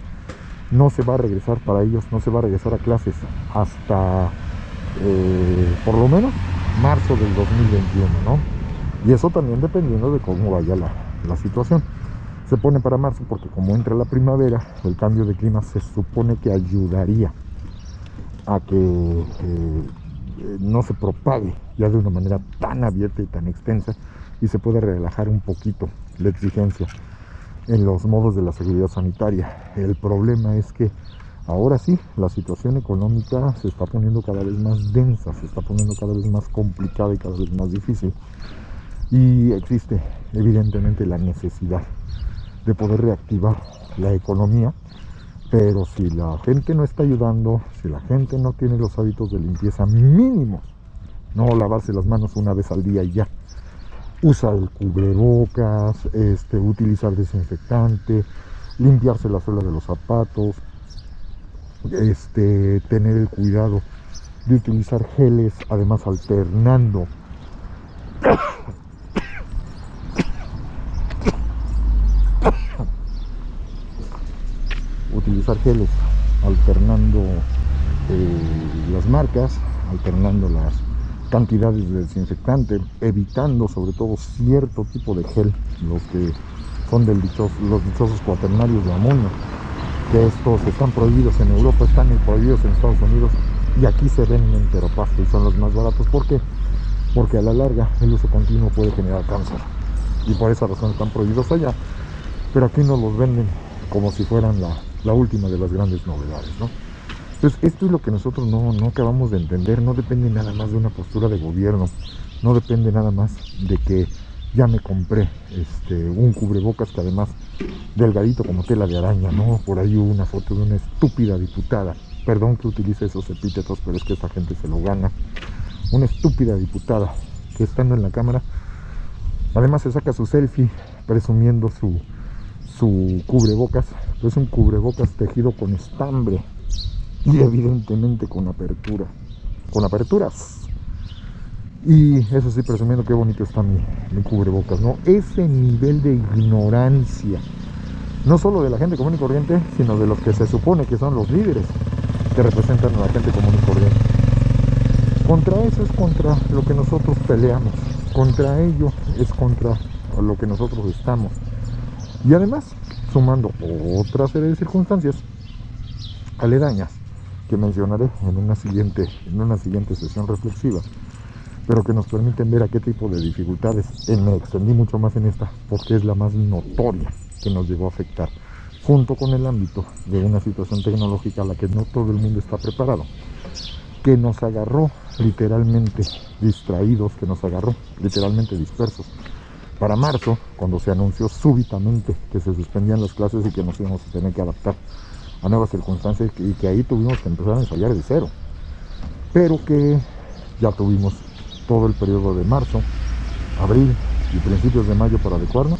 no se va a regresar para ellos, no se va a regresar a clases hasta por lo menos marzo del 2021, ¿no? Y eso también dependiendo de cómo vaya la situación. Se pone para marzo porque como entra la primavera, el cambio de clima se supone que ayudaría a que no se propague ya de una manera tan abierta y tan extensa, y se puede relajar un poquito la exigencia en los modos de la seguridad sanitaria. El problema es que ahora sí, la situación económica se está poniendo cada vez más densa, se está poniendo cada vez más complicada y cada vez más difícil, y existe evidentemente la necesidad de poder reactivar la economía. Pero si la gente no está ayudando, si la gente no tiene los hábitos de limpieza mínimos, no lavarse las manos una vez al día y ya, usar el cubrebocas, utilizar desinfectante, limpiarse la suela de los zapatos, tener el cuidado de utilizar geles, además alternando las marcas, alternando las cantidades de desinfectante, evitando sobre todo cierto tipo de gel, los que son los dichosos cuaternarios de amonio, que estos están prohibidos en Europa, están prohibidos en Estados Unidos, y aquí se venden en Teropasto y son los más baratos. ¿Por qué? Porque a la larga el uso continuo puede generar cáncer, y por esa razón están prohibidos allá, pero aquí nos los venden como si fueran la última de las grandes novedades, ¿no? Entonces esto es lo que nosotros no acabamos de entender. No depende nada más de una postura de gobierno, no depende nada más de que ya me compré un cubrebocas que además delgadito como tela de araña, ¿no? Por ahí hubo una foto de una estúpida diputada, perdón que utilice esos epítetos, pero es que esa gente se lo gana, una estúpida diputada que estando en la cámara además se saca su selfie presumiendo su cubrebocas. Es un cubrebocas tejido con estambre y evidentemente con aperturas, y eso sí, presumiendo qué bonito está mi cubrebocas, ¿no? Ese nivel de ignorancia, no solo de la gente común y corriente, sino de los que se supone que son los líderes que representan a la gente común y corriente. Contra eso es contra lo que nosotros peleamos, contra ello es contra lo que nosotros estamos. Y además, sumando otra serie de circunstancias aledañas que mencionaré en una siguiente sesión reflexiva, pero que nos permiten ver a qué tipo de dificultades, me extendí mucho más en esta porque es la más notoria que nos llegó a afectar, junto con el ámbito de una situación tecnológica a la que no todo el mundo está preparado, que nos agarró literalmente distraídos, que nos agarró literalmente dispersos. Para marzo, cuando se anunció súbitamente que se suspendían las clases y que nos íbamos a tener que adaptar a nuevas circunstancias, y que ahí tuvimos que empezar a ensayar de cero, pero que ya tuvimos todo el periodo de marzo, abril y principios de mayo para adecuarnos.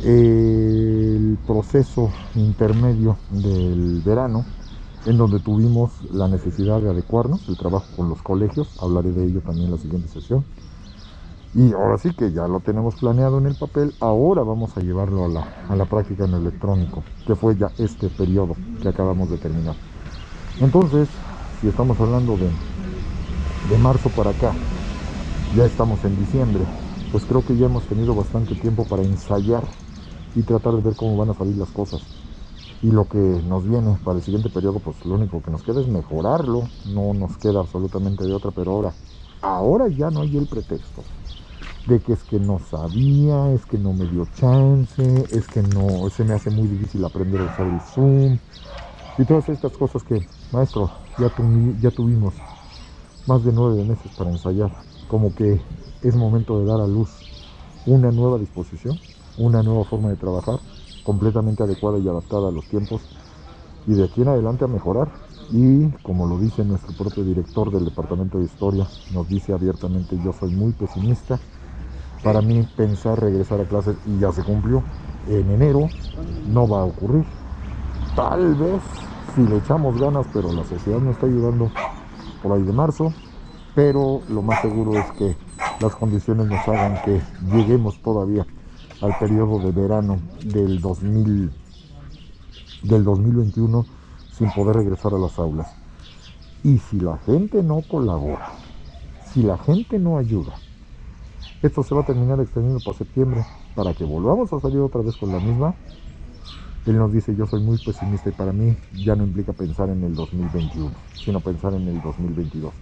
El proceso intermedio del verano, en donde tuvimos la necesidad de adecuarnos, el trabajo con los colegios, hablaré de ello también en la siguiente sesión. Y ahora sí que ya lo tenemos planeado en el papel, ahora vamos a llevarlo a la práctica en electrónico, que fue ya este periodo que acabamos de terminar. Entonces, si estamos hablando de de marzo para acá, ya estamos en diciembre, pues creo que ya hemos tenido bastante tiempo para ensayar y tratar de ver cómo van a salir las cosas. Y lo que nos viene para el siguiente periodo, pues lo único que nos queda es mejorarlo, no nos queda absolutamente de otra, pero ahora ya no hay el pretexto de que es que no sabía, es que no me dio chance, es que no, se me hace muy difícil aprender a usar el Zoom y todas estas cosas que, maestro, ya tuvimos más de 9 meses para ensayar. Como que es momento de dar a luz una nueva disposición, una nueva forma de trabajar, completamente adecuada y adaptada a los tiempos, y de aquí en adelante a mejorar. Y como lo dice nuestro propio director del departamento de historia, nos dice abiertamente: yo soy muy pesimista. Para mí pensar regresar a clases, y ya se cumplió, en enero no va a ocurrir. Tal vez si le echamos ganas, pero la sociedad no está ayudando, por ahí de marzo. Pero lo más seguro es que las condiciones nos hagan que lleguemos todavía al periodo de verano del 2021 sin poder regresar a las aulas. Y si la gente no colabora, si la gente no ayuda, esto se va a terminar extendiendo para septiembre, para que volvamos a salir otra vez con la misma. Él nos dice: yo soy muy pesimista, y para mí ya no implica pensar en el 2021, sino pensar en el 2022.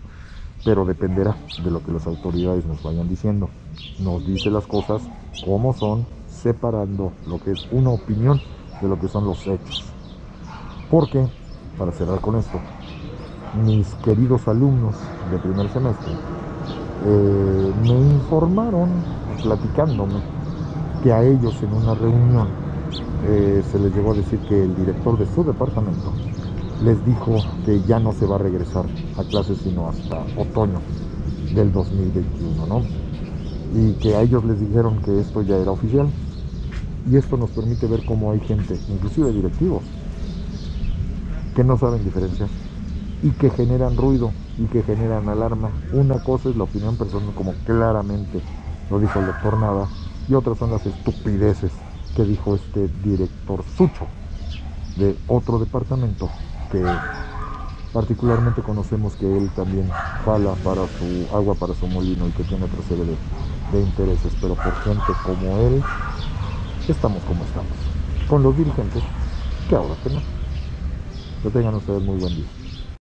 Pero dependerá de lo que las autoridades nos vayan diciendo. Nos dice las cosas como son, separando lo que es una opinión de lo que son los hechos. Porque, para cerrar con esto, mis queridos alumnos de primer semestre me informaron, platicándome, que a ellos en una reunión se les llegó a decir que el director de su departamento les dijo que ya no se va a regresar a clases sino hasta otoño del 2021, ¿no? Y que a ellos les dijeron que esto ya era oficial. Y esto nos permite ver cómo hay gente, inclusive directivos, que no saben diferenciar y que generan ruido y que generan alarma. Una cosa es la opinión personal, como claramente lo dijo el doctor Nava, y otras son las estupideces que dijo este director Sucho de otro departamento, que particularmente conocemos que él también jala para su agua, para su molino, y que tiene otra serie de intereses. Pero por gente como él estamos como estamos, con los dirigentes que ahora tenemos. Que tengan ustedes muy buen día.